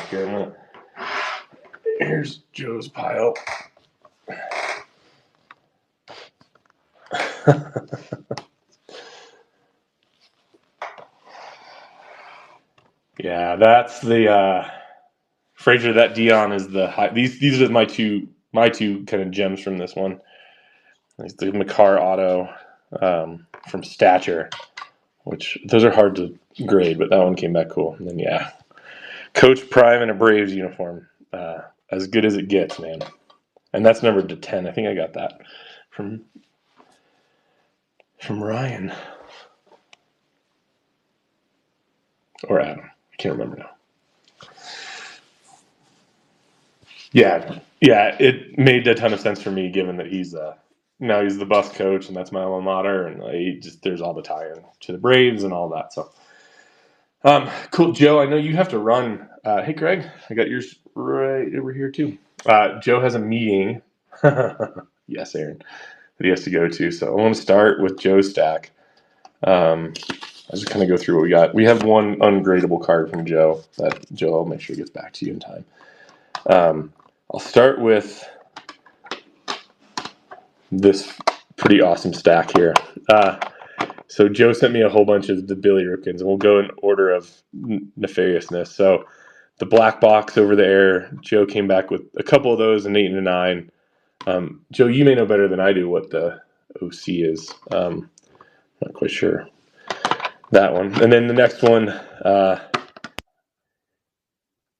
here. Here's Joe's pile. Yeah, that's the Frazier. That Dion is the high. These are my two kind of gems from this one. It's the McCarr auto from Stature, which those are hard to grade, but that one came back cool. And then yeah, Coach Prime in a Braves uniform, as good as it gets, man. And that's numbered to 10. I think I got that from Ryan or Adam. I can't remember now. Yeah, it made a ton of sense for me, given that he's now he's the bus coach, and that's my alma mater, and there's all the tie-in to the Braves and all that. So, cool, Joe. I know you have to run. Hey, Greg, I got yours right over here too. Joe has a meeting. Yes, Aaron, that he has to go to. So I want to start with Joe's stack. I'll just kind of go through what we got. We have one ungradable card from Joe that Joe, I'll make sure gets back to you in time. I'll start with this pretty awesome stack here. So Joe sent me a whole bunch of the Billy Ripkins, and we'll go in order of nefariousness. So the black box over there, Joe came back with a couple of those, an 8 and a 9. Joe, you may know better than I do what the OC is. Not quite sure. That one. And then the next one,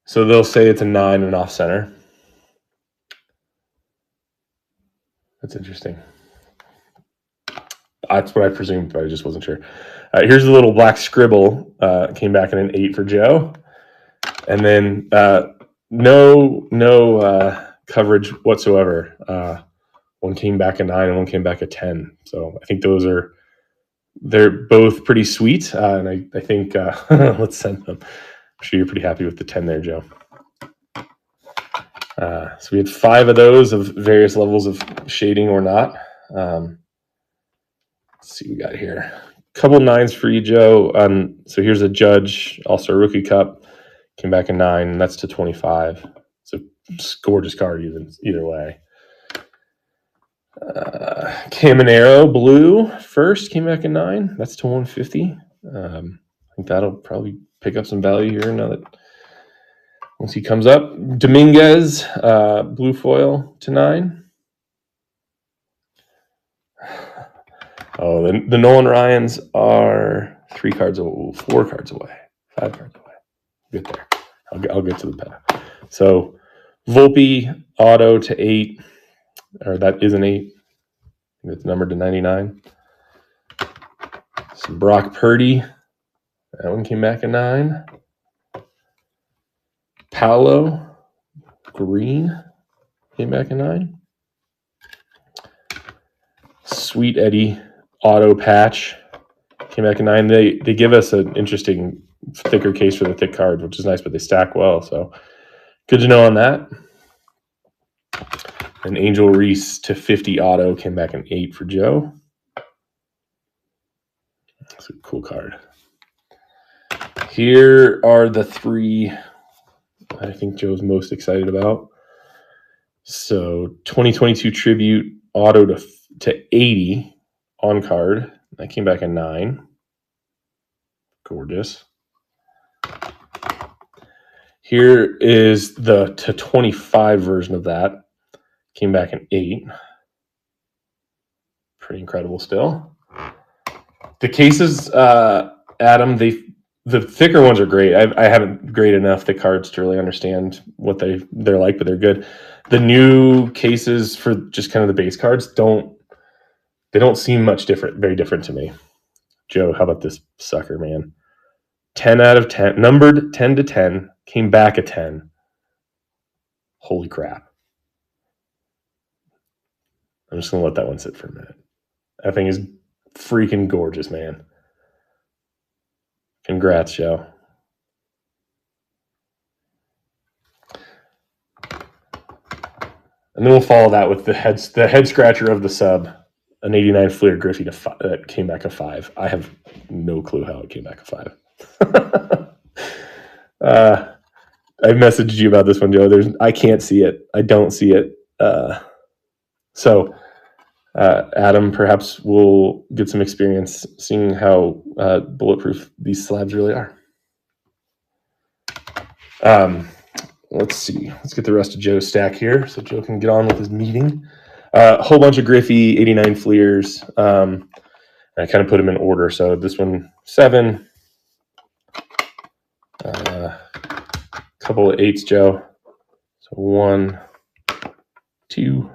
so they'll say it's a 9 and off center. That's interesting. That's what I presumed, but I just wasn't sure. Here's a little black scribble. Came back in an 8 for Joe. And then no coverage whatsoever. One came back a 9 and one came back a 10. So I think they're both pretty sweet. And I think let's send them. I'm sure you're pretty happy with the 10 there, Joe. So we had 5 of those of various levels of shading or not. Let's see what we got here. A couple 9s for you, Joe. So here's a Judge All-Star Rookie Cup. Came back a 9, and that's to 25. It's a gorgeous card either way. Caminero Blue first came back a 9. That's to 150. I think that'll probably pick up some value here now that once he comes up. Dominguez Blue Foil to 9. Oh, the Nolan Ryans are 4 cards away, 5 cards away. Get there. I'll get to the pack. So Volpe auto to 8, or that is an 8. It's numbered to 99. Some Brock Purdy. That one came back a 9. Paolo Green came back a 9. Sweet Eddie auto patch came back a 9. They give us an interesting thicker case for the thick cards, which is nice, but they stack well. So good to know on that. And Angel Reese to 50 auto came back an 8 for Joe. That's a cool card. Here are the 3 I think Joe's most excited about. So 2022 Tribute auto to 80 on card. That came back a 9. Gorgeous. Here is the to 25 version of that. Came back an 8. Pretty incredible still. The cases, Adam, the thicker ones are great. I haven't graded enough the cards to really understand what they're like, but they're good. The new cases for just kind of the base cards don't seem very different to me. Joe, how about this sucker, man? 10 out of 10, numbered 10 to 10, came back a 10. Holy crap. I'm just going to let that one sit for a minute. That thing is freaking gorgeous, man. Congrats, Joe. And then we'll follow that with the head scratcher of the sub, an 89 Fleer Griffey that came back a 5. I have no clue how it came back a 5. I messaged you about this one, Joe. I can't see it. I don't see it. So Adam, perhaps we'll get some experience seeing how bulletproof these slabs really are. Let's see. Let's get the rest of Joe's stack here so Joe can get on with his meeting. A whole bunch of Griffey 89 Fleers. I kind of put them in order. So this one, 7. Couple of 8s, Joe. So 1, 2,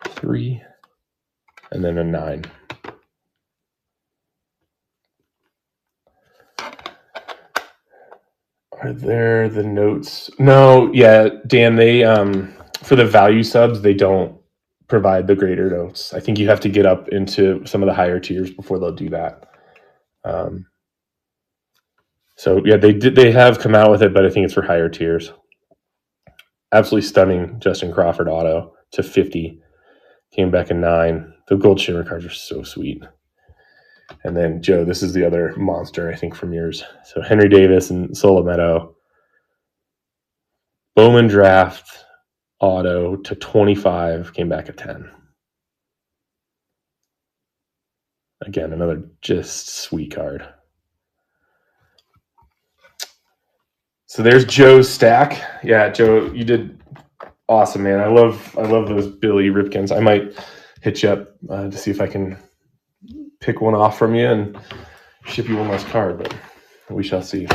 3, and then a 9. Are there the notes? No, yeah, Dan, they for the value subs, they don't provide the greater notes. I think you have to get up into some of the higher tiers before they'll do that. So yeah, they have come out with it, but I think it's for higher tiers. Absolutely stunning Justin Crawford auto to 50. Came back in 9. The gold shimmer cards are so sweet. And then Joe, this is the other monster I think from yours. So Henry Davis and Solometo. Bowman draft auto to 25, came back at 10. Again, another just sweet card. So there's Joe's stack. Yeah, Joe, you did awesome, man. I love those Billy Ripkins. I might hit you up to see if I can pick one off from you and ship you one less card, but we shall see.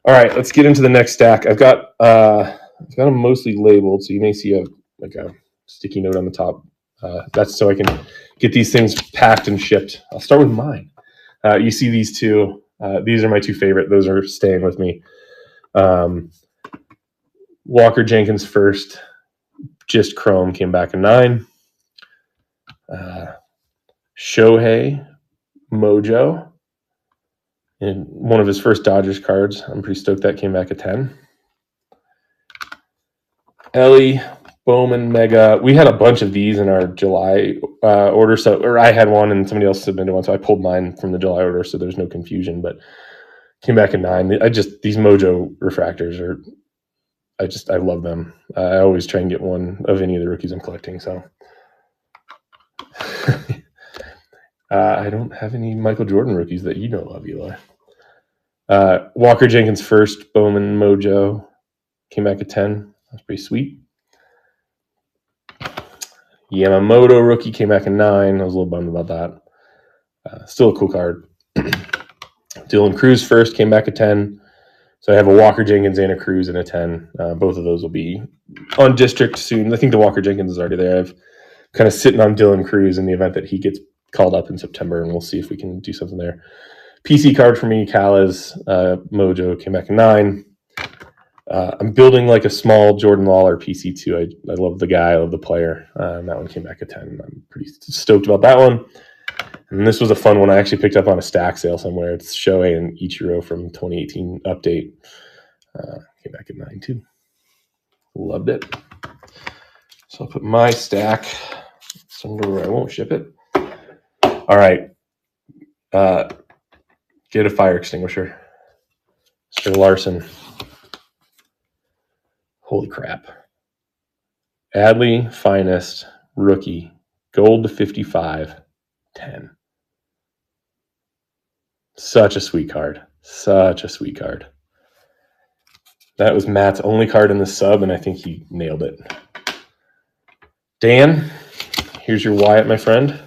All right, let's get into the next stack. I've got them mostly labeled, so you may see a sticky note on the top. That's so I can get these things packed and shipped. I'll start with mine. You see these two. These are my two favorite. Those are staying with me. Walker Jenkins first, just chrome, came back in 9. Shohei Mojo, in one of his first Dodgers cards. I'm pretty stoked that came back at 10. Ellie Bowman Mega. We had a bunch of these in our July order, or I had one and somebody else submitted one, so I pulled mine from the July order, so there's no confusion. But came back in 9. These Mojo refractors are. I love them. I always try and get one of any of the rookies I'm collecting. So I don't have any Michael Jordan rookies that you know of, Eli. Walker Jenkins first, Bowman Mojo, came back at 10. That's pretty sweet. Yamamoto rookie came back at 9. I was a little bummed about that. Still a cool card. Dylan Cruz first, came back at 10. So I have a Walker Jenkins and a Cruz and a 10. Both of those will be on District soon. I think the Walker Jenkins is already there. I've kind of sitting on Dylan Cruz in the event that he gets called up in September, and we'll see if we can do something there. PC card for me, Callas, Mojo, came back at 9. I'm building like a small Jordan Lawler PC too. I love the guy, I love the player. And that one came back at 10. I'm pretty stoked about that one. And this was a fun one. I actually picked up on a stack sale somewhere. It's Shohei and Ichiro from 2018 update. Came back at 9 too. Loved it. So I'll put my stack somewhere where I won't ship it. All right. Get a fire extinguisher. Mr. Larson. Holy crap. Adley Finest rookie. Gold to 55. 10. Such a sweet card. Such a sweet card. That was Matt's only card in the sub, and I think he nailed it. Dan, here's your Wyatt, my friend.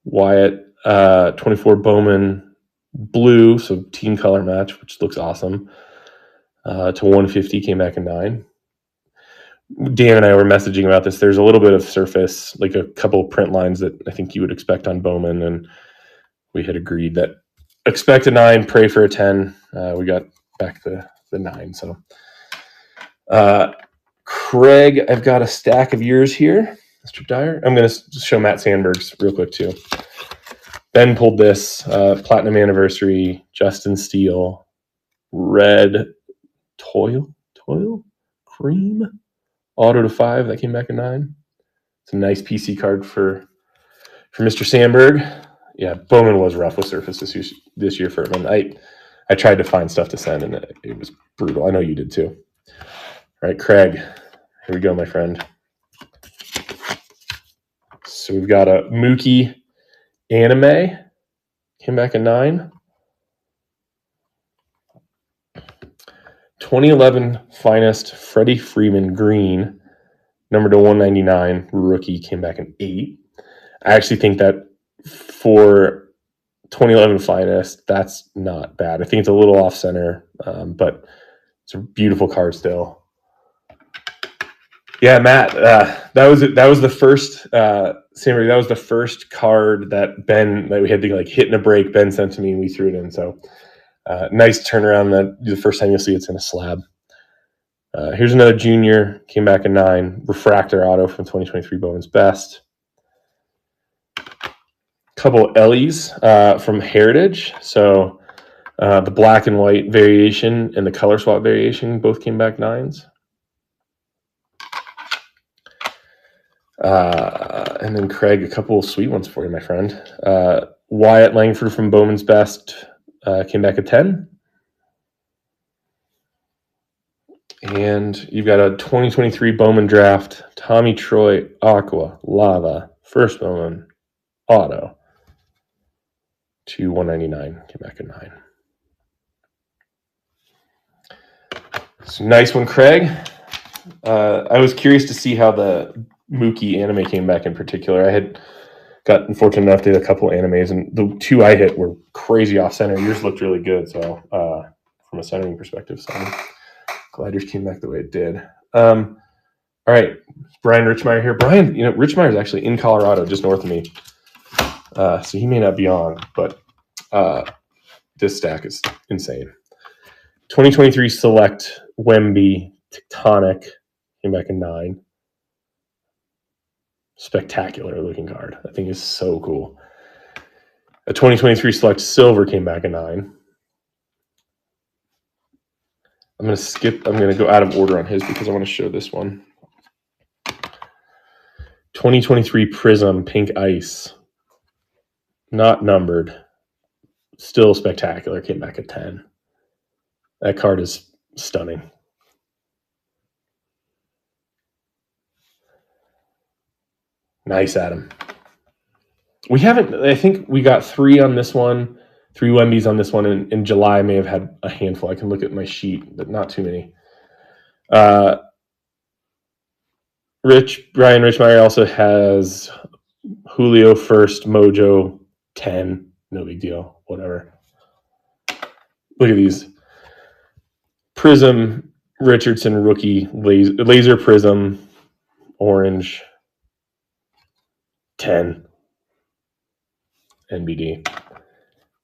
Wyatt, 24 Bowman blue, so team color match, which looks awesome. To 150, came back in 9. Dan and I were messaging about this. There's a little bit of surface, like a couple print lines that I think you would expect on Bowman, and we had agreed that expect a 9, pray for a 10. We got back the 9. So, Craig, I've got a stack of yours here, Mr. Dyer. I'm going to show Matt Sandberg's real quick too. Ben pulled this Platinum Anniversary, Justin Steele, Red Toil Cream. Auto to 5, that came back at 9. It's a nice PC card for Mr. Sandberg. Yeah, Bowman was rough with surface this year for him. And I tried to find stuff to send, and it was brutal. I know you did too. All right, Craig, here we go, my friend. So we've got a Mookie anime, came back at 9. 2011 finest Freddie Freeman green, number to 199, rookie, came back in 8. I actually think that for 2011 finest, that's not bad. I think it's a little off center, but it's a beautiful card still. Yeah, Matt, that was the first Sam. That was the first card that we had to like hit in a break. Ben sent to me, and we threw it in. So nice turnaround. That the first time you'll see it's in a slab. Here's another junior, came back in 9, refractor auto from 2023 Bowman's Best. Couple Ellies from Heritage. So the black and white variation and the color swap variation both came back 9s. And then Craig, a couple of sweet ones for you, my friend. Wyatt Langford from Bowman's Best came back at 10. And you've got a 2023 Bowman Draft, Tommy Troy Aqua Lava, first Bowman auto to 199, came back at 9. So nice one, Craig. I was curious to see how the Mookie anime came back in particular. I had got fortunate enough to hit a couple animes, and the 2 I hit were crazy off center. Yours looked really good, so from a centering perspective, so I'm glad yours came back the way it did. All right, Brian Richmeyer here. Brian, Richmeyer is actually in Colorado, just north of me, so he may not be on, but this stack is insane. 2023 Select Wemby Tectonic came back in 9. Spectacular looking card. I think it's so cool. A 2023 Select Silver came back in 9. I'm going to go out of order on his because I want to show this one. 2023 Prism Pink Ice. Not numbered. Still spectacular. Came back at 10. That card is stunning. Nice, Adam. I think we got 3 on this one, 3 Wembys on this one. In July, I may have had a handful. I can look at my sheet, but not too many. Brian Richmeyer also has Julio first, Mojo 10. No big deal. Whatever. Look at these. Prism, Richardson rookie, laser Prism, orange, 10. NBD.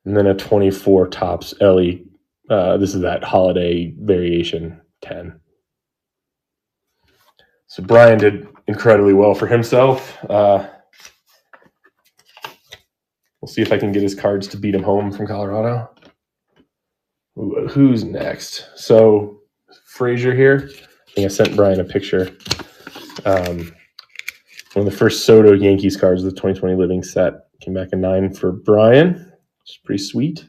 And then a 24 Topps Ellie. This is that holiday variation, 10. So Brian did incredibly well for himself. We'll see if I can get his cards to beat him home from Colorado. Ooh, who's next? So Frazier here. I think I sent Brian a picture. One of the first Soto Yankees cards of the 2020 Living set. Came back in 9 for Brian. It's pretty sweet.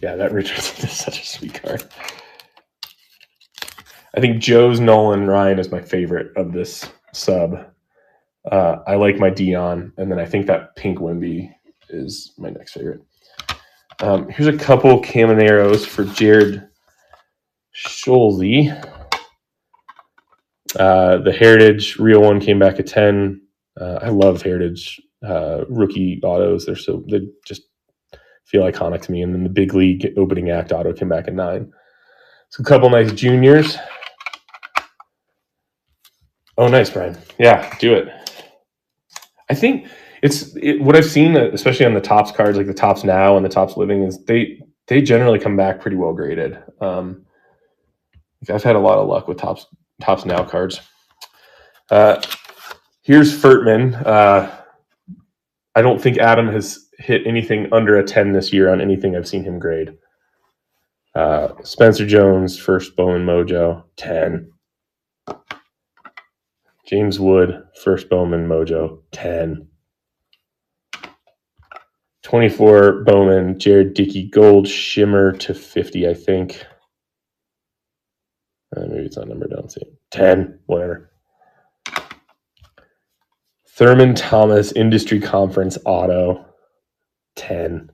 Yeah, that Richardson is such a sweet card. I think Joe's Nolan Ryan is my favorite of this sub. I like my Dion, and then I think that pink Wemby is my next favorite. Here's a couple Camaneros for Jared Scholze. The Heritage Real one came back at 10. I love Heritage rookie autos. They just feel iconic to me. And then the Big League opening act auto came back at 9. So a couple nice juniors. Oh, nice, Brian. Yeah, do it. I think what I've seen, especially on the Topps cards, like the Topps Now and the Topps Living, is they generally come back pretty well graded. I've had a lot of luck with Topps Now cards. Here's Furtman. I don't think Adam has hit anything under a 10 this year on anything I've seen him grade. Spencer Jones, first Bowman Mojo, 10. James Wood, first Bowman Mojo, 10. 24 Bowman, Jared Dickey, gold shimmer to 50, I think. Maybe it's not numbered. I don't see it. 10, whatever. Thurman Thomas, Industry Conference auto, 10.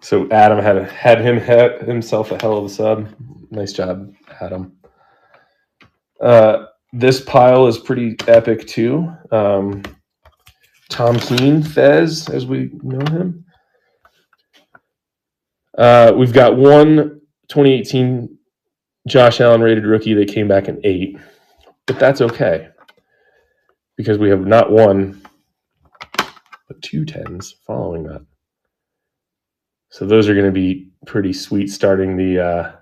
So Adam had himself a hell of a sub. Nice job, Adam. This pile is pretty epic too. Tom Keene, Fez, as we know him. We've got one 2018 Josh Allen rated rookie that came back in 8, but that's okay because we have not one, but 2 10s following that. So those are going to be pretty sweet starting the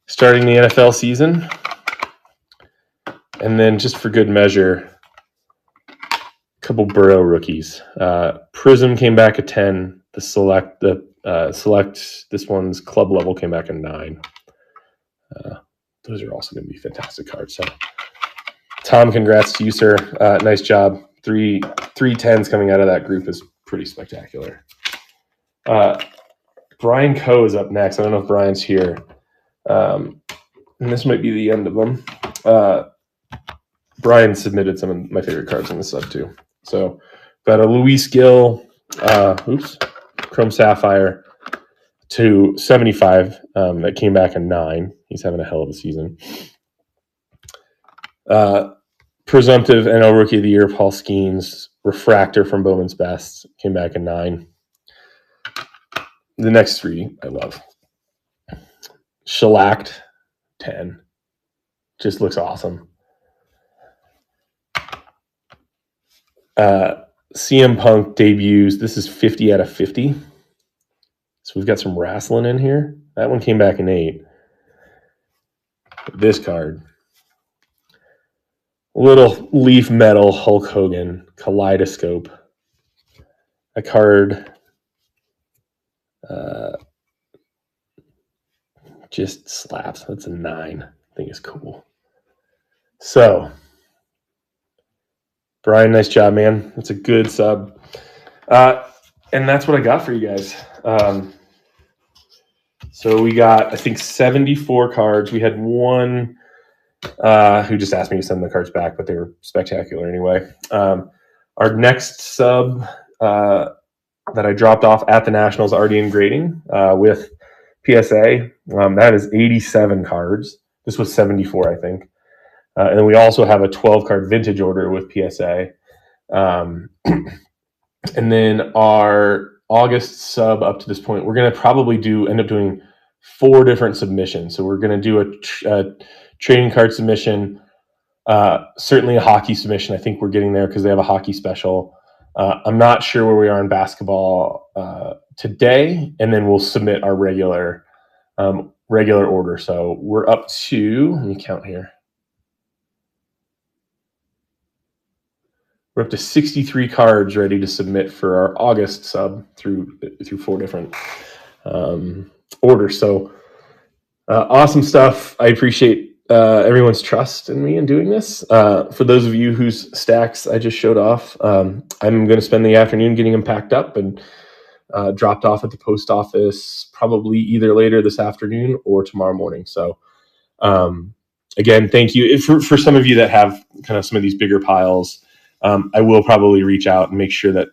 NFL season. And then just for good measure, a couple Burrow rookies. Prism came back at 10. The select, this one's club level came back at 9. Those are also going to be fantastic cards. So Tom, congrats to you, sir. Nice job. Three 10s coming out of that group is pretty spectacular. Brian Coe is up next. I don't know if Brian's here. And this might be the end of them. Brian submitted some of my favorite cards in the sub too. So got a Luis Gill, Chrome Sapphire to 75 that came back in 9. He's having a hell of a season. Presumptive NL Rookie of the Year, Paul Skeens. Refractor from Bowman's Best came back in 9. The next 3 I love. Shellacked, 10. Just looks awesome. CM Punk debuts. This is 50 out of 50. So we've got some wrestling in here. That one came back in 8. This card. Little leaf metal Hulk Hogan kaleidoscope. A card just slaps. That's a 9. I think it's cool. So, Brian, nice job, man. That's a good sub. And that's what I got for you guys. So we got, I think, 74 cards. We had one who just asked me to send the cards back, but they were spectacular anyway. Our next sub that I dropped off at the Nationals already in grading with PSA. That is 87 cards. This was 74, I think. And then we also have a 12-card vintage order with PSA. And then our August sub up to this point, we're going to probably end up doing 4 different submissions. So we're going to do a trading card submission, certainly a hockey submission. I think we're getting there because they have a hockey special. I'm not sure where we are in basketball today, and then we'll submit our regular order. So we're up to, let me count here. We're up to 63 cards ready to submit for our August sub through 4 different orders. So awesome stuff. I appreciate everyone's trust in me in doing this. For those of you whose stacks I just showed off, I'm going to spend the afternoon getting them packed up and dropped off at the post office probably either later this afternoon or tomorrow morning. So again, thank you. For some of you that have kind of some of these bigger piles, I will probably reach out and make sure that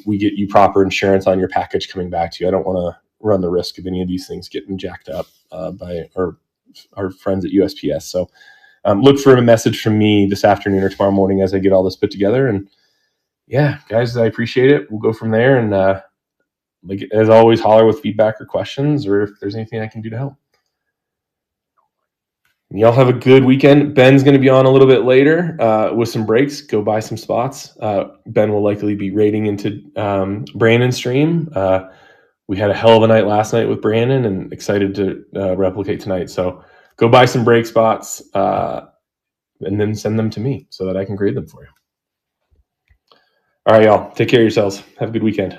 we get you proper insurance on your package coming back to you. I don't want to run the risk of any of these things getting jacked up by our friends at USPS. So look for a message from me this afternoon or tomorrow morning as I get all this put together. And yeah, guys, I appreciate it. We'll go from there. And like as always, holler with feedback or questions, or if there's anything I can do to help. Y'all have a good weekend. Ben's going to be on a little bit later with some breaks. Go buy some spots. Ben will likely be raiding into Brandon's stream. We had a hell of a night last night with Brandon and excited to replicate tonight. So go buy some break spots and then send them to me so that I can grade them for you. All right, y'all. Take care of yourselves. Have a good weekend.